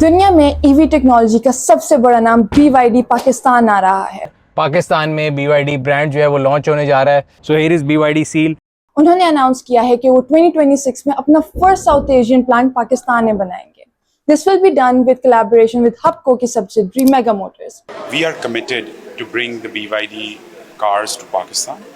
دنیا میں ای وی ٹیکنالوجی کا سب سے بڑا نام BYD پاکستان آ رہا ہے. پاکستان میں BYD برانڈ جو ہے وہ لانچ ہونے جا رہا ہے. So here is BYD sale. انہوں نے اناؤنس کیا ہے کہ وہ 2026 میں اپنا first South Asian plant Pakistan میں بنائیں گے. This will be done with collaboration with HUBCO کی subsidiary Mega Motors. We are committed to bring the BYD cars to Pakistan,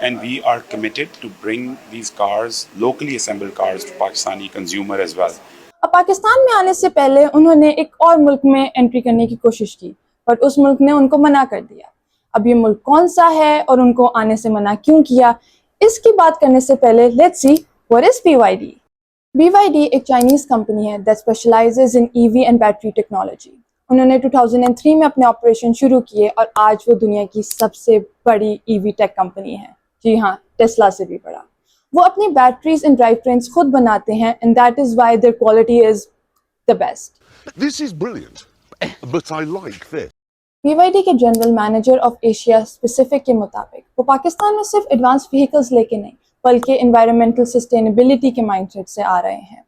and we are committed to bring these cars, locally assembled cars, to Pakistani consumer as well. اب پاکستان میں آنے سے پہلے انہوں نے ایک اور ملک میں انٹری کرنے کی کوشش کی، بٹ اس ملک نے ان کو منع کر دیا. اب یہ ملک کون سا ہے اور ان کو آنے سے منع کیوں کیا، اس کی بات کرنے سے پہلے let's see what is BYD. BYD ایک چائنیز کمپنی ہے that specializes in EV and battery technology. انہوں نے 2003 میں اپنے آپریشن شروع کیے اور آج وہ دنیا کی سب سے بڑی EV ٹیک کمپنی ہے. جی ہاں، ٹیسلا سے بھی بڑا. وہ اپنی بیٹریز اینڈ ڈرائیو ٹرینس خود بناتے ہیں and that is why their quality is the best. This is brilliant, but I like this. BYD کے general manager of Asia specific کے مطابق وہ پاکستان میں صرف ایڈوانس وہیکلز لے کے نہیں بلکہ انوائرمنٹل سسٹینیبلٹی کے مائنڈ سیٹ سے آ رہے ہیں.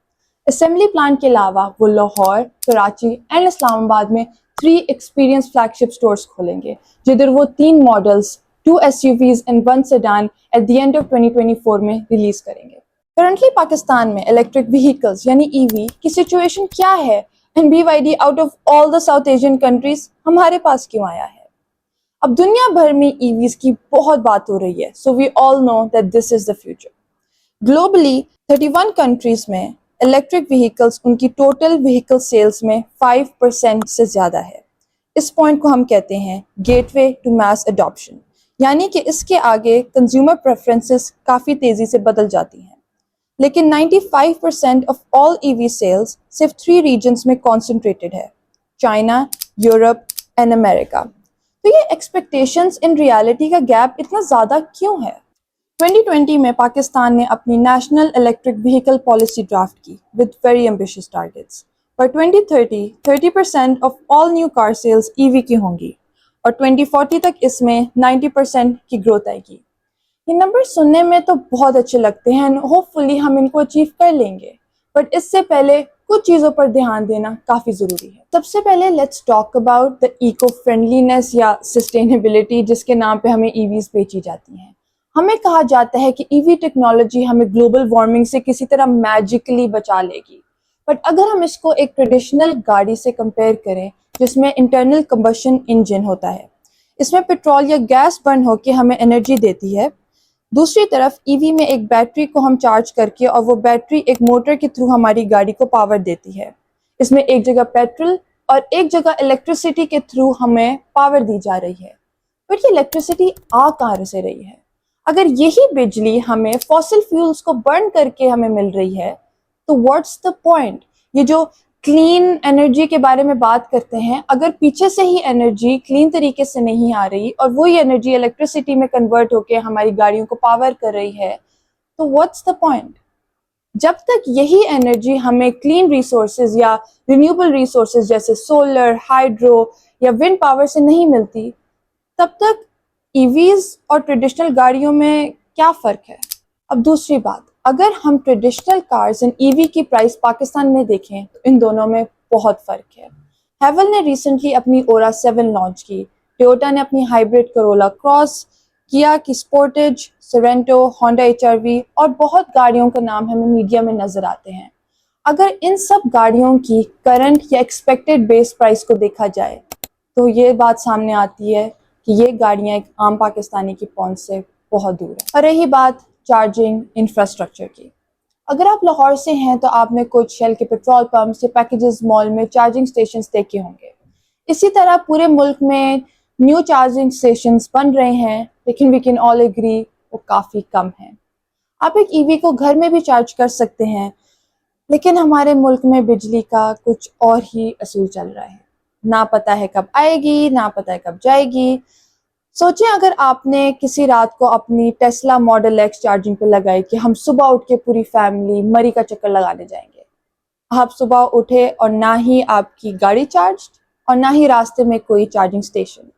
اسمبلی پلانٹ کے علاوہ وہ لاہور، کراچی اینڈ اسلام آباد میں 3 ایکسپیرینس فلیگ شپ اسٹورز کھولیں گے جدھر وہ 3 models, 2 SUVs and 1 sedan at the end of 2024 میں ریلیز کریں گے. کرنٹلی پاکستان میں الیکٹرک وہیکلز یعنی EV کی سچویشن کیا ہے and BYD out of all the South Asian countries ہمارے پاس کیوں آیا ہے؟ اب دنیا بھر میں EVs کی بہت بات ہو رہی ہے، so we all know that this is the future. Globally 31 countries میں الیکٹرک وہیکلز ان کی ٹوٹل وہیکل سیلز میں 5% سے زیادہ ہے. اس پوائنٹ کو ہم کہتے ہیں gateway to mass adoption, یعنی کہ اس کے آگے کنزیومر پریفرنسز کافی تیزی سے بدل جاتی ہیں. لیکن 95% آف آل EV سیلز صرف 3 ریجنز میں کانسنٹریٹڈ ہے، چائنا، یورپ اینڈ امریکہ. تو یہ ایکسپیکٹیشنز ان ریالٹی کا گیپ اتنا زیادہ کیوں ہے؟ 2020 میں پاکستان نے اپنی national electric vehicle policy draft کی with very ambitious targets. By 2030 30% of all new car sales EV کی ہوں گی اور 2040 تک اس میں 90% کی گروتھ آئے گی. یہ نمبر سننے میں تو بہت اچھے لگتے ہیں، ہوپ فلی ہم ان کو اچیو کر لیں گے، بٹ اس سے پہلے کچھ چیزوں پر دھیان دینا کافی ضروری ہے. سب سے پہلے let's talk about the eco friendliness یا سسٹینیبلٹی جس کے نام پہ ہمیں EVs بیچی جاتی ہیں. ہمیں کہا جاتا ہے کہ EV ٹیکنالوجی ہمیں گلوبل وارمنگ سے کسی طرح میجیکلی بچا لے گی، بٹ اگر ہم اس کو ایک ٹریڈیشنل گاڑی سے کمپیئر کریں جس میں انٹرنل کمبشن انجن ہوتا ہے، اس میں پیٹرول یا گیس برن ہو کے ہمیں انرجی دیتی ہے. دوسری طرف EV میں ایک بیٹری کو ہم چارج کر کے اور وہ بیٹری ایک موٹر کے تھرو ہماری گاڑی کو پاور دیتی ہے. اس میں ایک جگہ پیٹرول اور ایک جگہ الیکٹریسٹی کے تھرو ہمیں پاور دی جا رہی ہے. بٹ یہ الیکٹریسٹی آ کہاں سے رہی ہے؟ اگر یہی بجلی ہمیں فاسل فیولز کو برن کر کے ہمیں مل رہی ہے تو واٹس دا پوائنٹ؟ یہ جو کلین انرجی کے بارے میں بات کرتے ہیں، اگر پیچھے سے ہی انرجی کلین طریقے سے نہیں آ رہی اور وہی انرجی الیکٹریسٹی میں کنورٹ ہو کے ہماری گاڑیوں کو پاور کر رہی ہے تو واٹس دا پوائنٹ؟ جب تک یہی انرجی ہمیں کلین ریسورسز یا رینیوبل ریسورسز جیسے سولر، ہائیڈرو یا ونڈ پاور سے نہیں ملتی، تب تک EVs اور ٹریڈیشنل گاڑیوں میں کیا فرق ہے؟ اب دوسری بات، اگر ہم ٹریڈیشنل کارز اینڈ EV کی پرائس پاکستان میں دیکھیں تو ان دونوں میں بہت فرق ہے. ہیول نے ریسنٹلی اپنی اورا 7 لانچ کی، ٹویوٹا نے اپنی ہائیبرڈ کرولا کراس، کیا کی سپورٹیج، سورینٹو، ہونڈا HRV اور بہت گاڑیوں کا نام ہمیں میڈیا میں نظر آتے ہیں. اگر ان سب گاڑیوں کی کرنٹ یا ایکسپیکٹڈ بیس پرائس کو دیکھا جائے تو یہ بات سامنے آتی ہے کہ یہ گاڑیاں ایک عام پاکستانی کی پہنچ سے بہت دور ہیں. اور رہی بات چارجنگ انفراسٹرکچر کی، اگر آپ لاہور سے ہیں تو آپ نے کچھ شیل کے پیٹرول پمپس یا پیکیجز مال میں چارجنگ اسٹیشنز دیکھے ہوں گے. اسی طرح پورے ملک میں نیو چارجنگ اسٹیشنز بن رہے ہیں، لیکن وی کین آل ایگری وہ کافی کم ہیں. آپ ایک EV کو گھر میں بھی چارج کر سکتے ہیں، لیکن ہمارے ملک میں بجلی کا کچھ اور ہی اصول چل رہا ہے. نہ پتہ ہے کب آئے گی، نہ پتہ ہے کب جائے گی. سوچیں اگر آپ نے کسی رات کو اپنی ٹیسلا ماڈل ایکس چارجنگ پہ لگائی کہ ہم صبح اٹھ کے پوری فیملی مری کا چکر لگانے جائیں گے. آپ صبح اٹھے اور نہ ہی آپ کی گاڑی چارج اور نہ ہی راستے میں کوئی چارجنگ اسٹیشن،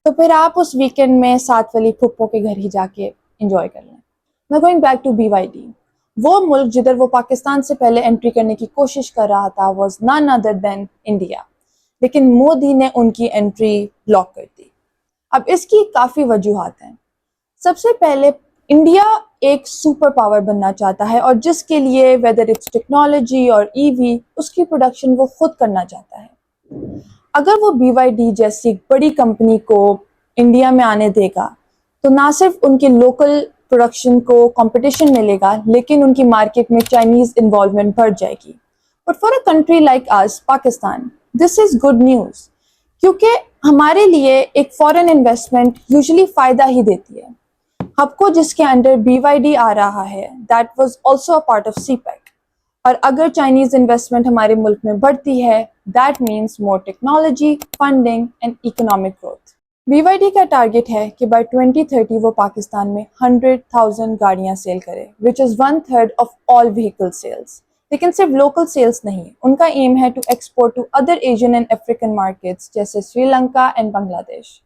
تو پھر آپ اس ویکینڈ میں ساتھ والی پھپھو کے گھر ہی جا کے انجوائے کر لیں. Now going back to BYD. وہ ملک جدھر وہ پاکستان سے پہلے انٹری کرنے کی کوشش کر رہا تھا was none other than India, لیکن مودی نے ان کی انٹری بلاک کر دی۔ اب اس کی کافی وجوہات ہیں۔ سب سے پہلے انڈیا ایک سپر پاور بننا چاہتا ہے، اور جس کے لیے ویدر اٹس ٹیکنالوجی اور ای وی، اس کی پروڈکشن وہ خود کرنا چاہتا ہے۔ اگر وہ بی وائی ڈی جیسی بڑی کمپنی کو انڈیا میں آنے دے گا تو نہ صرف ان کے لوکل پروڈکشن کو کمپٹیشن ملے گا، لیکن ان کی مارکیٹ میں چائنیز انوالومنٹ بڑھ جائے گی۔ But for a country like us, Pakistan, this is good news, کیونکہ ہمارے لیے ایک فورن انویسٹمنٹ یوزلی فائدہ ہی دیتی ہے۔ ہپکو جس کے انڈر بی وائی ڈی آ رہا ہے، that was also a part of CPEC, اور اگر چائنیز انویسٹمنٹ ہمارے ملک میں بڑھتی ہے، that means more technology, funding and economic growth. B Y D کا ٹارگیٹ ہے کہ بائی 2030 وہ پاکستان میں 100,000 گاڑیاں سیل کرے، which is 1/3 of all vehicle sales. لیکن صرف لوکل سیلس نہیں، ان کا ایم ہے to export to other Asian and African markets جیسے سری لنکا اینڈ بنگلہ دیش۔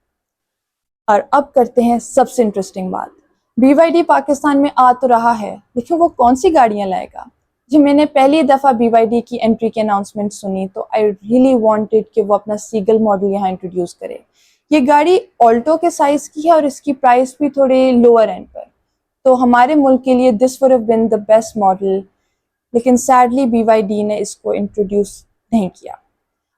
اور اب کرتے ہیں سب سے انٹرسٹنگ بات، بی وائی ڈی پاکستان میں آ تو رہا ہے، لیکن وہ کون سی گاڑیاں لائے گا؟ جب میں نے پہلی دفعہ بی وائی ڈی کی انٹری کی اناؤنسمنٹ سنی تو آئی ریئلی وانٹیڈ کہ وہ اپنا سیگل ماڈل یہاں انٹروڈیوس کرے۔ یہ گاڑی آلٹو کے سائز کی ہے اور اس کی پرائس بھی تھوڑے لوور اینڈ پر، تو ہمارے ملک کے لیے this would have been the best model, لیکن سیڈلی بی وائی ڈی نے اس کو انٹروڈیوس نہیں کیا۔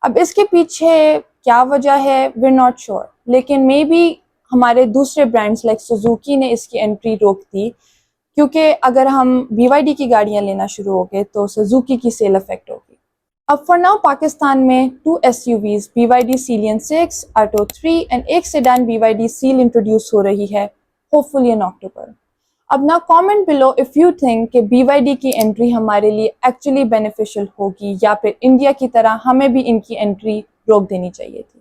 اب اس کے پیچھے کیا وجہ ہے ویئر ناٹ شیور، لیکن مے بی ہمارے دوسرے برانڈس لائک سوزوکی نے اس کی انٹری روک دی، کیونکہ اگر ہم بی وائی ڈی کی گاڑیاں لینا شروع ہو گئے تو سوزوکی کی سیل افیکٹ ہوگی۔ اب فار ناؤ پاکستان میں 2 SUVs B Y D Sealion 6، Atto 3 and ایک sedan B Y D Seal introduce ہو رہی ہے، ہوپ فلی ان اکٹوبر۔ اب نا comment below if you think کہ بی وائی ڈی کی انٹری ہمارے لیے ایکچولی بینیفیشل ہوگی، یا پھر انڈیا کی طرح ہمیں بھی ان کی انٹری روک دینی چاہیے تھی۔